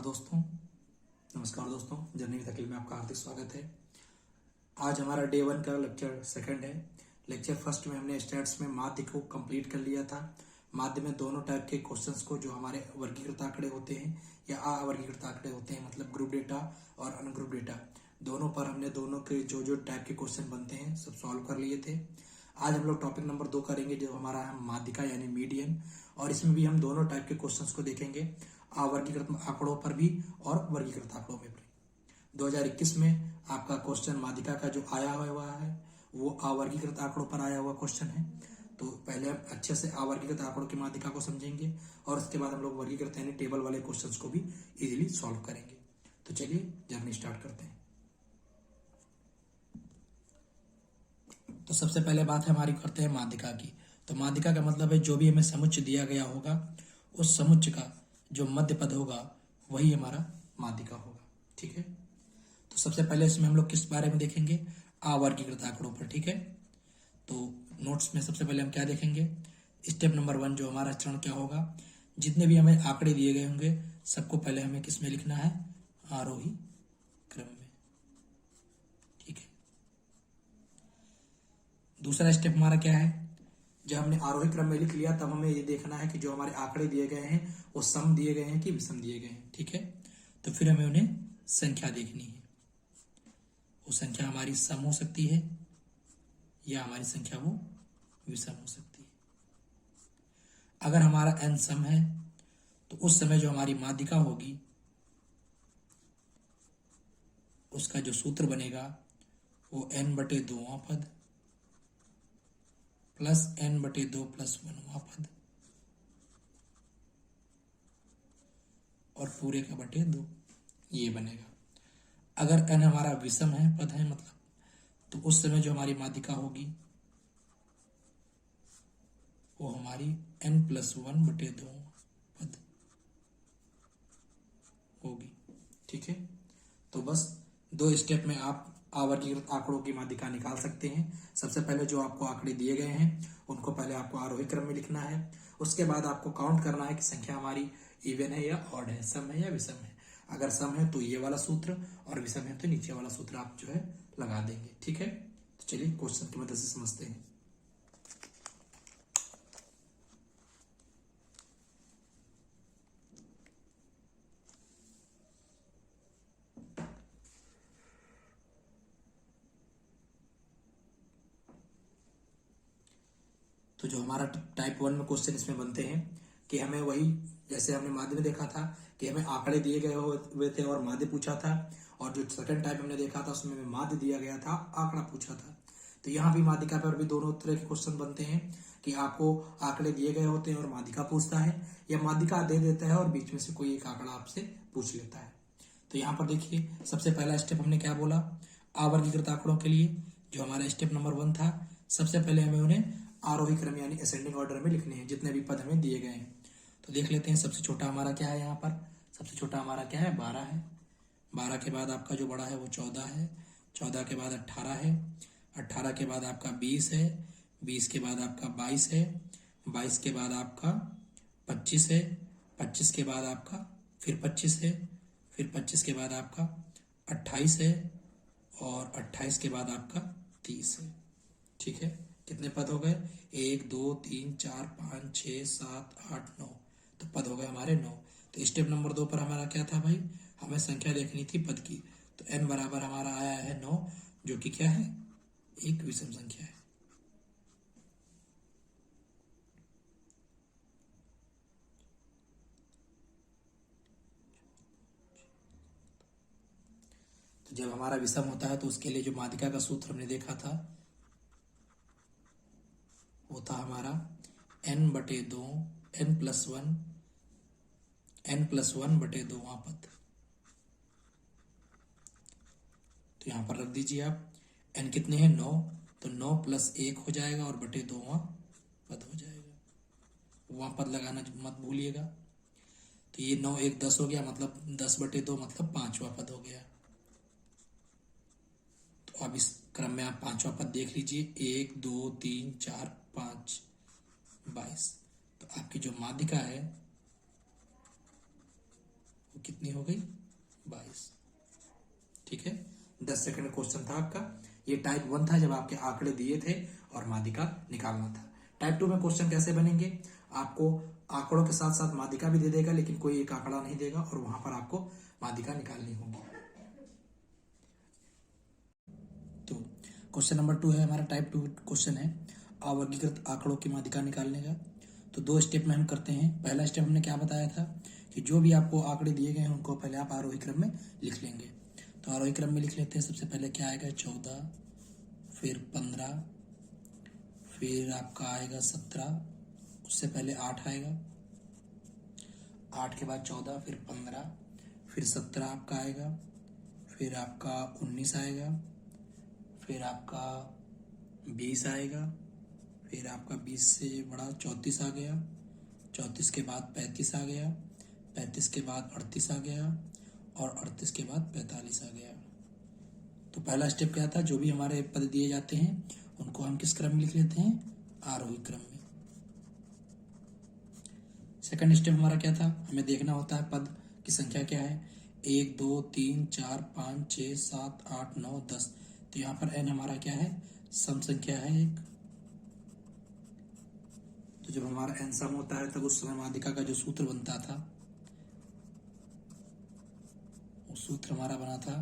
नमस्कार दोस्तों, journey with अखिल में आपका हार्दिक स्वागत है। आज हमारा डे 1 का लेक्चर सेकंड है। लेक्चर फर्स्ट में हमने स्टैट्स में माध्य को कंप्लीट कर लिया था। माध्य में दोनों टाइप के क्वेश्चंस को, जो हमारे वर्गीकृत आंकड़े होते हैं या अवर्गीकृत आंकड़े होते हैं, मतलब ग्रुप डेटा और अनग्रुप डेटा, दोनों पर हमने दोनों के जो टाइप के क्वेश्चन बनते हैं सब सॉल्व कर लिए थे। आज हम लोग टॉपिक नंबर 2 करेंगे, जो हमारा है माध्यिका यानी मीडियन, और इसमें भी हम दोनों टाइप के क्वेश्चंस को देखेंगे, अवर्गीकृत आंकड़ों पर भी और वर्गीकृत आंकड़ों में भी। 2021 में आपका क्वेश्चन माध्यिका का जो आया हुआ है वो अवर्गीकृत आंकड़ों पर आया हुआ क्वेश्चन है। तो पहले हम अच्छे से अवर्गीकृत आंकड़ों की माध्यिका को समझेंगे और उसके बाद हम लोग वर्गीकृत यानी टेबल वाले क्वेश्चंस को भी इजीली सॉल्व करेंगे। तो चलिए जर्नी स्टार्ट करते हैं। तो सबसे पहले बात हमारी करते हैं माध्यिका की। तो माध्यिका का मतलब है जो भी हमें समुच्चय दिया गया होगा उस समुच्चय का जो मध्य पद होगा वही हमारा माध्यिका होगा। ठीक है, तो सबसे पहले इसमें हम लोग किस बारे में देखेंगे, अवर्गीकृत आंकड़ों पर। ठीक है, तो नोट्स में सबसे पहले हम क्या देखेंगे, स्टेप नंबर 1 जो हमारा चरण क्या होगा, जितने भी हमें आंकड़े दिए गए होंगे सबको पहले हमें किस में लिखना है, आरोही क्रम में। ठीक है, दूसरा स्टेप हमारा क्या है, जब हमने आरोही क्रम में लिख लिया तब हमें ये देखना है कि जो हमारे आंकड़े दिए गए हैं वो सम दिए गए हैं कि विषम दिए गए हैं। ठीक है, तो फिर हमें उन्हें संख्या देखनी है। वो संख्या हमारी सम हो सकती है या हमारी संख्या वो विषम हो सकती है। अगर हमारा n सम है तो उस समय जो हमारी माध्यिका होगी उसका जो सूत्र बनेगा वो n/2वां पद प्लस n/2 + 1वां पद और पूरे का बटे 2 ये बनेगा। अगर n हमारा विषम है, पद है मतलब, तो उस समय जो हमारी माध्यिका होगी वो हमारी n+1/2 पद होगी। ठीक है, तो बस 2 स्टेप में आप अवर्गीकृत आंकड़ों की माध्यिका निकाल सकते हैं। सबसे पहले जो आपको आंकड़े दिए गए हैं उनको पहले आपको आरोही क्रम में लिखना है। उसके बाद आपको काउंट करना है कि संख्या हमारी इवन है या ऑड है, सम है या विषम है। अगर सम है तो ये वाला सूत्र और विषम है तो नीचे वाला सूत्र आप जो है लगा देंगे। ठीक है, तो चलिए क्वेश्चन की मदद से समझते हैं। तो जो हमारा टाइप 1 में क्वेश्चन इसमें बनते हैं कि हमें वही, जैसे हमने माध्य में देखा था कि हमें आंकड़े दिए गए हुए थे और माध्य पूछा था, और जो सेकंड टाइप हमने देखा था उसमें माध्य दिया गया था, आंकड़ा पूछा था। तो यहाँ भी माध्यिका पर भी दोनों तरह के क्वेश्चन बनते हैं कि आपको आंकड़े दिए गए होते हैं और माध्यिका पूछता है, या माध्यिका दे देता है और बीच में से कोई एक आंकड़ा आपसे पूछ लेता है। तो यहाँ पर देखिए सबसे पहला स्टेप हमने क्या बोला, अवर्गीकृत आंकड़ों के लिए जो हमारा स्टेप नंबर 1 था, सबसे पहले हमें उन्हें आरोही क्रम यानी असेंडिंग ऑर्डर में लिखने हैं जितने भी पद हमें दिए गए हैं। तो देख लेते हैं, सबसे छोटा हमारा क्या है, यहाँ पर सबसे छोटा हमारा क्या है, 12 है। 12 के बाद आपका जो बड़ा है वो 14 है। 14 के बाद 18 है। 18 के बाद आपका 20 है। 20 के बाद आपका 22 है। 22 के बाद आपका 25 है। 25 के बाद आपका फिर 25 है। फिर 25 के बाद आपका 28 है और 28 के बाद आपका 30 है। ठीक है, कितने पद हो गए, 1 2 3 4 5 6 7 8 9, तो पद हो गए हमारे 9। तो स्टेप नंबर 2 पर हमारा क्या था भाई, हमें संख्या देखनी थी पद की। तो n बराबर हमारा आया है 9, जो कि क्या है, एक विषम संख्या है। तो जब हमारा विषम होता है तो उसके लिए जो माध्यिका का सूत्र हमने देखा था वो था हमारा n/2 n+1/2वां पद। तो यहाँ पर रख दीजिए आप, n कितने हैं, 9, तो 9 + 1 हो जाएगा और बटे 2वां पद हो जाएगा। वहां पद लगाना मत भूलिएगा। तो ये 9 1 10 हो गया, मतलब 10/2 मतलब 5वां पद हो गया। तो अब इस क्रम में आप 5वां पद देख लीजिए, 1 2 3 4 5 22। तो आपकी जो माध्यिका है वो कितनी हो गई 22। ठीक है, 10 सेकंड क्वेश्चन था आपका। ये टाइप 1 था जब आपके आंकड़े दिए थे और माध्यिका निकालना था। टाइप 2 में क्वेश्चन कैसे बनेंगे, आपको आंकड़ों के साथ साथ माध्यिका भी दे देगा लेकिन कोई एक आंकड़ा नहीं देगा और वहां पर आपको माध्यिका निकालनी होगी। तो क्वेश्चन नंबर 2 है हमारा, टाइप 2 क्वेश्चन है अवर्गीकृत आंकड़ों की माध्यिका निकालने का। तो 2 स्टेप में हम करते हैं। पहला स्टेप हमने क्या बताया था कि जो भी आपको आंकड़े दिए गए हैं उनको पहले आप आरोही क्रम में लिख लेंगे। तो आरोही क्रम में लिख लेते हैं। सबसे पहले क्या आएगा 14, फिर 15, फिर आपका आएगा 17, उससे पहले 8 आएगा, 8 के बाद 14, फिर 15, फिर 17 आपका आएगा, फिर आपका 19 आएगा, फिर आपका 20 आएगा, फिर आपका 20 से बड़ा 34 आ गया, 34 के बाद 35 आ गया, 35 के बाद 38 आ गया और 38 के बाद 45 आ गया। तो पहला स्टेप क्या था, जो भी हमारे पद दिए जाते हैं उनको हम किस क्रम में लिख लेते हैं, आरोही क्रम में। सेकंड स्टेप हमारा क्या था, हमें देखना होता है पद की संख्या क्या है, 1 2 3 4 5 6 7 8 9 10। तो यहाँ पर n हमारा क्या है, सम संख्या है एक। तो जब हमारा n सम होता है तब उस समय माध्यिका का जो सूत्र बनता था, वो सूत्र हमारा बना था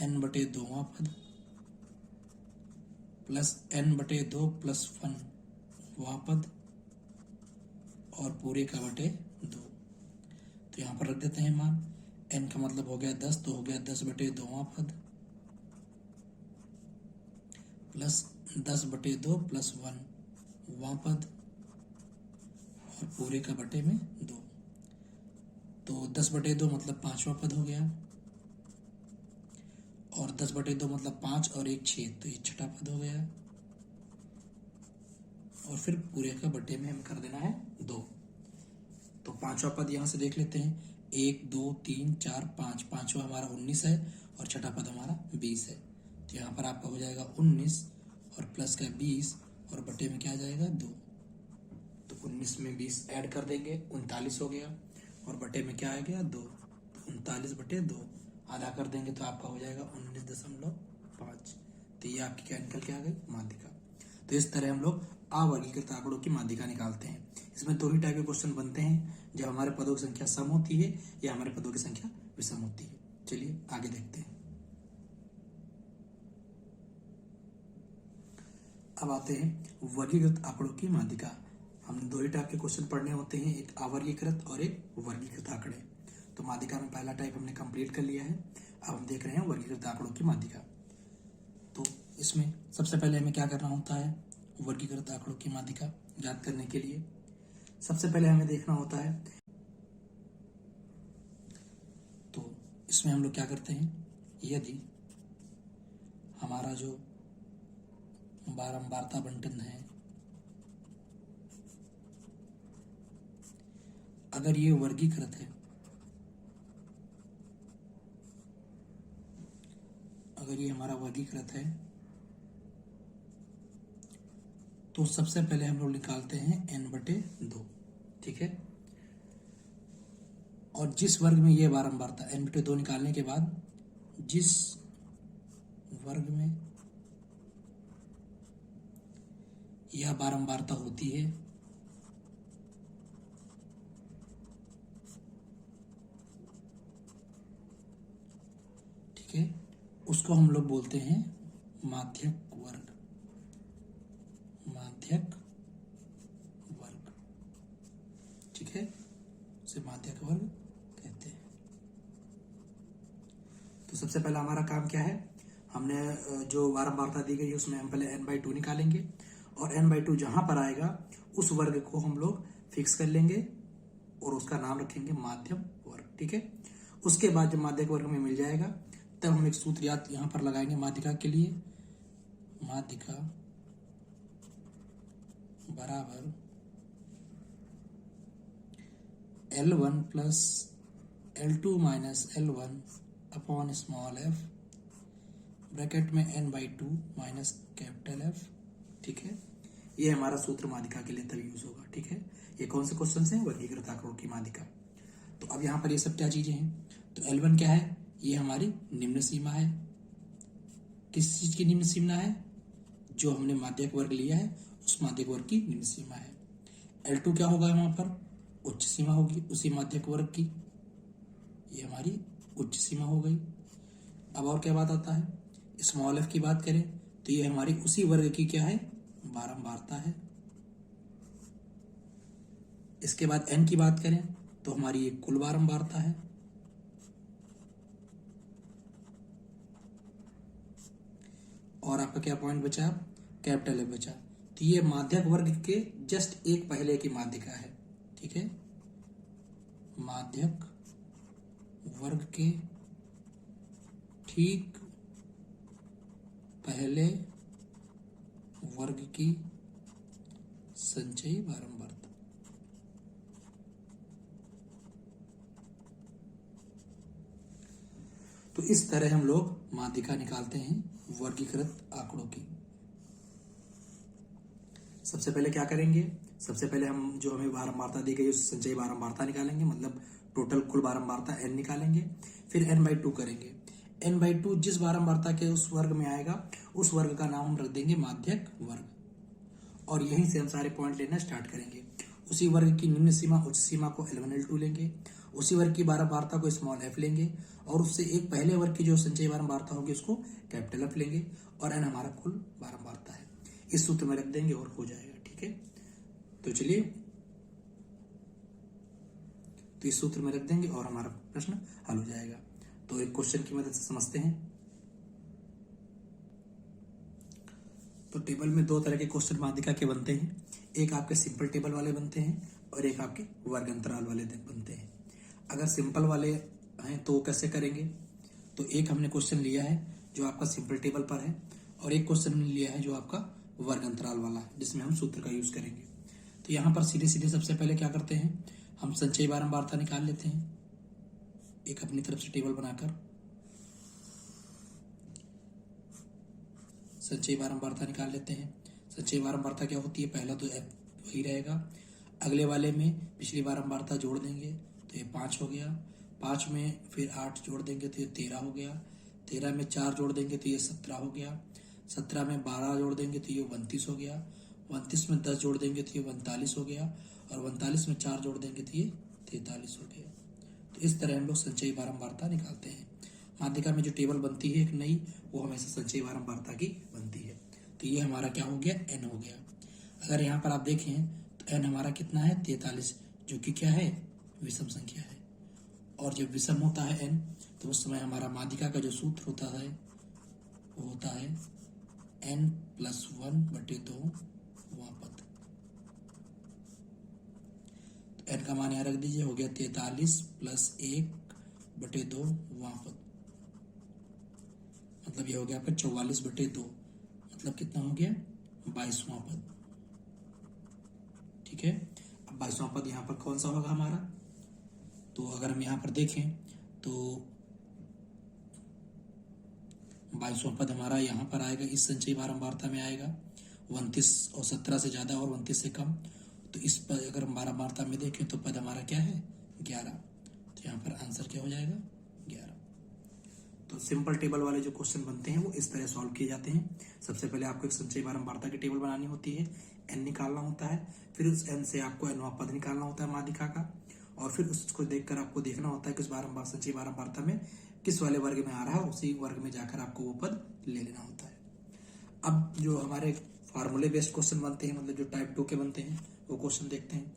n/2वां पद प्लस n/2 प्लस 1वां पद और पूरे का बटे 2। तो यहाँ पर रख देते हैं मान, n का मतलब हो गया 10, तो हो गया 10/2वां पद प्लस 10/2 प्लस 1वां पद और पूरे का बटे में 2। तो 10/2 मतलब 5वां पद हो गया और 10/2 मतलब 5 और 1 6, तो ये छठा पद हो गया और फिर पूरे का बटे में हम कर देना है 2। तो 5वां पद यहाँ से देख लेते हैं, 1 2 3 4 5, 5वां हमारा 19 है और छठा पद हमारा 20 है। तो यहाँ पर आपका हो जाएगा 19 और प्लस का 20 और बटे में क्या आ जाएगा 2। तो 19 में 20 ऐड कर देंगे, 39 हो गया और बटे में क्या आ गया 2। तो 39/2 आधा कर देंगे तो आपका हो जाएगा 19.5। तो ये आपकी क्या निकल के आ गई, माध्यिका। तो इस तरह हम लोग अवर्गीकृत आंकड़ों की माध्यिका निकालते हैं। इसमें 2 ही टाइप के क्वेश्चन बनते हैं, जब हमारे पदों की संख्या सम होती है या हमारे पदों की संख्या विषम होती है। चलिए आगे देखते हैं। अब आते हैं वर्गीकृत आंकड़ों की माध्यिका। हमने 2 ही टाइप के क्वेश्चन पढ़ने होते हैं, एक अवर्गीकृत और एक वर्गीकृत आंकड़े। तो माध्यिका में पहला टाइप हमने कंप्लीट कर लिया है। अब हम देख रहे हैं वर्गीकृत आंकड़ों की माध्यिका। तो इसमें सबसे पहले हमें क्या करना होता है, वर्गीकृत आंकड़ों की माध्यिका ज्ञात करने के लिए सबसे पहले हमें देखना होता है, तो इसमें हम लोग क्या करते हैं, यदि हमारा जो बारंबारता बंटन है, अगर ये वर्गीकृत है, अगर ये हमारा वर्गीकृत है तो सबसे पहले हम लोग निकालते हैं n/2। ठीक है, और जिस वर्ग में ये बारंबारता n/2 निकालने के बाद जिस वर्ग में यह बारंबारता होती है, ठीक है, उसको हम लोग बोलते हैं माध्यक वर्ग, माध्यक वर्ग। ठीक है, उसे माध्यक वर्ग कहते हैं। तो सबसे पहला हमारा काम क्या है, हमने जो बारंबारता दी गई है उसमें हम पहले n/2 निकालेंगे और n/2 जहां पर आएगा उस वर्ग को हम लोग फिक्स कर लेंगे और उसका नाम रखेंगे माध्यक वर्ग। ठीक है, उसके बाद जब माध्यक वर्ग में मिल जाएगा तब हम एक सूत्र याद यहां पर लगाएंगे माध्यिका के लिए, माध्यिका बराबर L1 plus L2 minus L1 upon small f bracket में n/2 माइनस कैपिटल F। ठीक है, ये हमारा सूत्र माध्यिका के लिए तभी यूज होगा। ठीक है, ये कौन से क्वेश्चन है, वर्गीकृत आंकड़ों की माध्यिका। तो अब यहाँ पर ये सब क्या चीजें हैं, तो L1 क्या है, ये हमारी निम्न सीमा है। किस चीज की निम्न सीमा है, जो हमने माध्यक वर्ग लिया है उस माध्यक वर्ग की निम्न सीमा है। L2 क्या होगा, वहां पर उच्च सीमा होगी उसी माध्यक वर्ग की, ये हमारी उच्च सीमा हो गई। अब और क्या बात आता है, स्मॉल f की बात करें तो ये हमारी उसी वर्ग की क्या है, बारंबारता है। इसके बाद n की बात करें तो हमारी ये कुल बारंबारता है। और आपका क्या पॉइंट बचा, कैपिटल F बचा। तो ये माध्यक वर्ग के जस्ट एक पहले की माध्यिका है, ठीक है, माध्यक वर्ग के ठीक पहले वर्ग की संचयी बारंबारता। तो इस तरह हम लोग माध्यिका निकालते हैं वर्गीकृत आंकड़ों की। सबसे पहले क्या करेंगे, सबसे पहले हम जो हमें बारंबारता दी गई उस संचयी बारंबारता निकालेंगे, मतलब टोटल कुल बारंबारता n निकालेंगे। फिर n/2 करेंगे। n/2 जिस बारंबारता के उस वर्ग में आएगा उस वर्ग का नाम हम रख देंगे माध्यक वर्ग, और यहीं से हम सारे पॉइंट लेना स्टार्ट करेंगे। उसी वर्ग की निम्न सीमा उच्च सीमा को L1 L2 लेंगे, उसी वर्ग की बारंबारता को स्मॉल f लेंगे, और उससे एक पहले वर्ग की जो संचयी बारंबारता होगी उसको कैपिटल F लेंगे, और n हमारा कुल बारंबारता है। इस सूत्र में रख देंगे और हो जाएगा, ठीक है। तो चलिए, तो इस सूत्र में रख देंगे और हमारा प्रश्न हल हो जाएगा। तो एक क्वेश्चन की मदद से समझते हैं। तो टेबल में दो तरह के क्वेश्चन माध्यिका के बनते हैं, एक आपके सिंपल टेबल वाले बनते हैं और एक आपके वर्ग अंतराल वाले बनते हैं। अगर सिंपल वाले हैं तो कैसे करेंगे, तो एक हमने क्वेश्चन लिया है जो आपका सिंपल टेबल पर है, और एक क्वेश्चन लिया है जो आपका वर्ग अंतराल वाला है, जिसमें हम सूत्र का यूज करेंगे। तो यहाँ पर सीधे सीधे सबसे पहले क्या करते हैं, हम संचयी बारंबारता निकाल लेते हैं एक अपनी तरफ से टेबल बनाकर। संचयी बारंबारता निकाल लेते हैं। संचयी बारंबारता क्या होती है, पहला तो f वही रहेगा, अगले वाले में पिछली बारंबारता जोड़ देंगे तो ये 5 हो गया, 5 में फिर 8 जोड़ देंगे तो ये 13 हो गया, 13 में 4 जोड़ देंगे तो ये 17 हो गया, 17 में 12 जोड़ देंगे तो ये 29 हो गया, 29 में 10 जोड़ देंगे तो ये 39 हो गया, और 39 में 4 जोड़ देंगे तो ये 43 हो गया। तो इस तरह हम लोग संचयी बारंबारता निकालते हैं। माध्यिका में जो टेबल बनती है एक नई, वो हमेशा संचयी बारंबारता की बनती है। तो ये हमारा क्या हो गया, n हो गया। अगर यहाँ पर आप देखें तो n हमारा कितना है, 43, जो कि क्या है, विषम संख्या है। और जब विषम होता है n, तो उस समय हमारा माध्यिका का जो सूत्र होता है वो होता है n+1/2 वां पद। तो n का मान यहाँ रख दीजिए, हो गया 43 + 1/2 वां पद, मतलब ये हो गया आपका 44/2, मतलब कितना हो गया, 22वां पद, ठीक है। अब 22वां पद यहाँ पर कौन सा होगा हमारा, तो अगर हम यहाँ पर देखें तो 22वां पद हमारा यहाँ पर आएगा, इस संचयी बारंबारता में आएगा 29 और 17 से ज्यादा और 29 से कम। तो इस पर अगर हम बारंबारता में देखें तो पद हमारा क्या है, 11। तो यहाँ पर आंसर क्या हो जाएगा, 11। तो सिंपल टेबल वाले जो क्वेश्चन बनते हैं वो इस तरह सॉल्व किए जाते हैं। सबसे पहले आपको एक संचयी बारंबारता की टेबल बनानी होती है, n निकालना होता है, फिर उस n से आपको nवां पद निकालना होता है माध्यिका का, और फिर उसको देखकर आपको देखना होता है कि उस संचयी बारंबारता में किस वाले वर्ग में आ रहा है, उसी वर्ग में जाकर आपको वो पद ले लेना होता है। अब जो हमारे फार्मूले बेस्ड क्वेश्चन बनते हैं, मतलब जो टाइप 2 के बनते हैं, वो क्वेश्चन देखते हैं।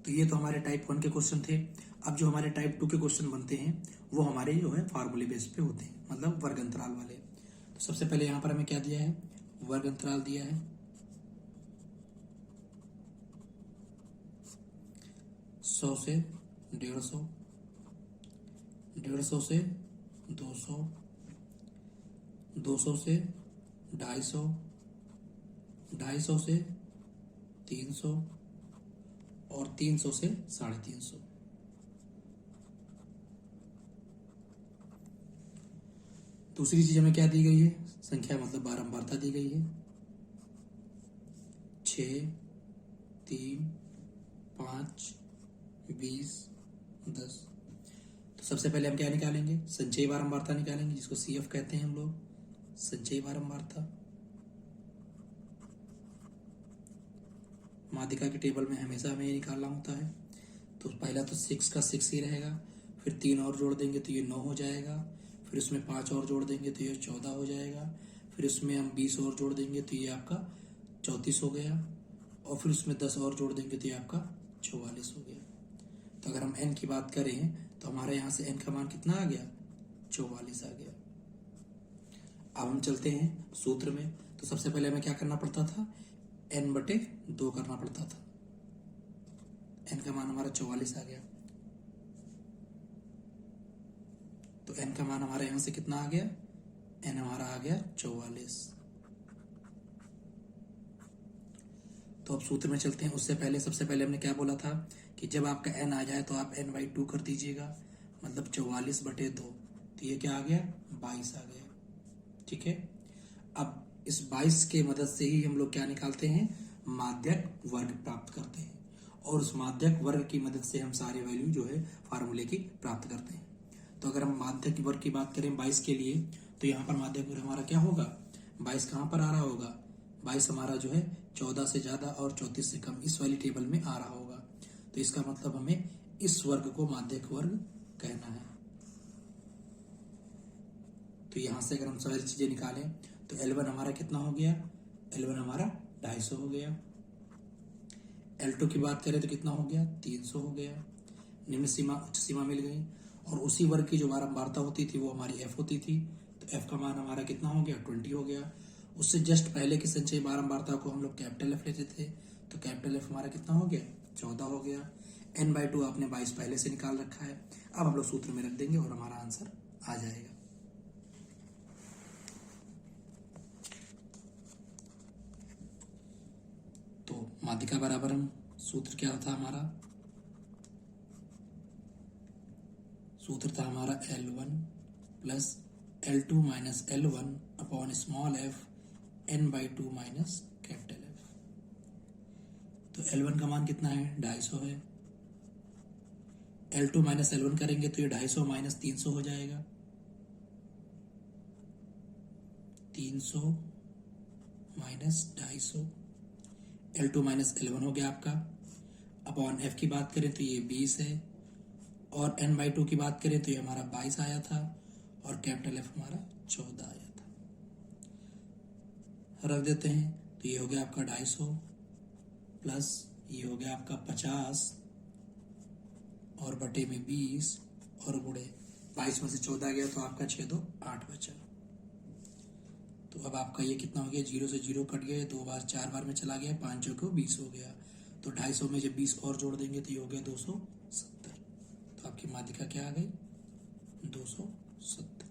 तो ये तो हमारे टाइप 1 के क्वेश्चन थे। अब जो हमारे टाइप 2 के क्वेश्चन बनते हैं वो हमारे जो है फार्मूले बेस पे होते हैं, मतलब वर्ग अंतराल वाले। तो सबसे पहले यहाँ पर हमें क्या दिया है, वर्ग अंतराल दिया है 100 से 150, 150 से 200, 200 से 250, 250 से 300 और 300 से 350। दूसरी चीज हमें क्या दी गई है, संख्या मतलब बारंबारता दी गई है, 6, 3, 5, 20, 10। तो सबसे पहले हम क्या निकालेंगे, संचयी बारंबारता निकालेंगे, जिसको CF कहते हैं हम लोग, संचयी बारंबारता। माध्यिका के टेबल में हमेशा हमें ये निकालना होता है। तो पहला तो 6 का 6 ही रहेगा, फिर 3 और जोड़ देंगे तो ये 9 हो जाएगा, फिर उसमें 5 और जोड़ देंगे तो ये 14 हो जाएगा, फिर उसमें हम 20 और जोड़ देंगे तो ये आपका 34 हो गया, और फिर उसमें 10 और जोड़ देंगे तो ये आपका 44 हो गया। तो अगर हम n की बात करें तो हमारे यहाँ से n का मान कितना आ गया, 44 आ गया। अब हम चलते हैं सूत्र में। तो सबसे पहले हमें क्या करना पड़ता था, n/2 करना पड़ता था। n का मान हमारा 44 आ गया, तो n का मान हमारे यहां से कितना आ गया, n हमारा आ गया 44। तो अब सूत्र में चलते हैं। उससे पहले सबसे पहले हमने क्या बोला था कि जब आपका n आ जाए तो आप n/2 कर दीजिएगा, मतलब 44/2। तो ये क्या आ गया, 22 आ गया। ठीक है, अब इस 22 के मदद से ही हम लोग क्या निकालते हैं, माध्यक वर्ग प्राप्त करते हैं, और उस माध्यक वर्ग की मदद से हम सारे वैल्यू जो है फार्मूले की प्राप्त करते हैं। तो अगर हम माध्यक वर्ग की बात करें 22 के लिए, तो यहाँ पर माध्यक वर्ग हमारा क्या होगा, 22 कहाँ पर आ रहा होगा, 22 हमारा जो है 14 से ज्यादा और 34 से कम, इस वाली टेबल में आ रहा होगा। तो इसका मतलब हमें इस वर्ग को माध्यक वर्ग कहना है। तो यहां से अगर हम सारी चीजें निकालें तो L1 हमारा कितना हो गया, L1 हमारा 250 हो गया। L2 की बात करें तो कितना हो गया, 300 हो गया। निम्न सीमा उच्च सीमा मिल गई, और उसी वर्ग की जो बारंबारता होती थी वो हमारी f होती थी। तो f का मान हमारा कितना हो गया, 20 हो गया। उससे जस्ट पहले की संचयी बारंबारता को हम लोग कैपिटल F लेते थे, तो कैपिटल F हमारा कितना हो गया, 14 हो गया। n/2 आपने 22 पहले से निकाल रखा है। अब हम लोग सूत्र में रख देंगे और हमारा आंसर आ जाएगा। तो माध्यिका बराबर हम सूत्र क्या था हमारा, सूत्र था हमारा L1 plus L2 minus L1 upon small f n/2 minus capital F। तो L1 का मान कितना है, 250 है। L2 माइनस L1 करेंगे तो ये 250 माइनस 300 हो जाएगा, 300 माइनस 250, L2 माइनस L1 हो गया आपका। अपॉन F की बात करें तो ये 20 है, और n/2 की बात करें तो ये हमारा 22 आया था, और कैपिटल F हमारा 14 आया था। रख देते हैं, तो ये हो गया आपका 250 प्लस ये हो गया आपका 50 और बटे में 20 और गुणे 22 में से 14 गया तो आपका 6 2 8 बचा। तो अब आपका ये कितना हो गया, 0 से 0 कट गया, 2 बार 4 बार में चला गया, 5 को 20 हो गया। तो 250 में जब 20 और जोड़ देंगे तो ये हो गया 270। तो आपकी माध्यिका क्या आ गई, 270।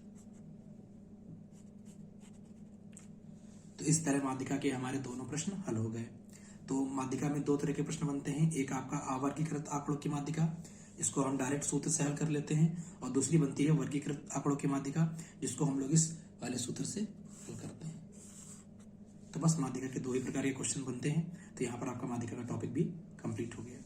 तो इस तरह माध्यिका के हमारे दोनों प्रश्न हल हो गए। तो माध्यिका में 2 तरह के प्रश्न बनते हैं, एक आपका अवर्गीकृत आंकड़ों की माध्यिका, जिसको हम डायरेक्ट सूत्र से हल कर लेते हैं, और दूसरी बनती है वर्गीकृत आंकड़ों की माध्यिका, जिसको हम लोग इस वाले सूत्र से हल करते हैं। तो बस माध्यिका के 2 ही प्रकार के क्वेश्चन बनते हैं। तो यहाँ पर आपका माध्यिका का टॉपिक भी कंप्लीट हो गया।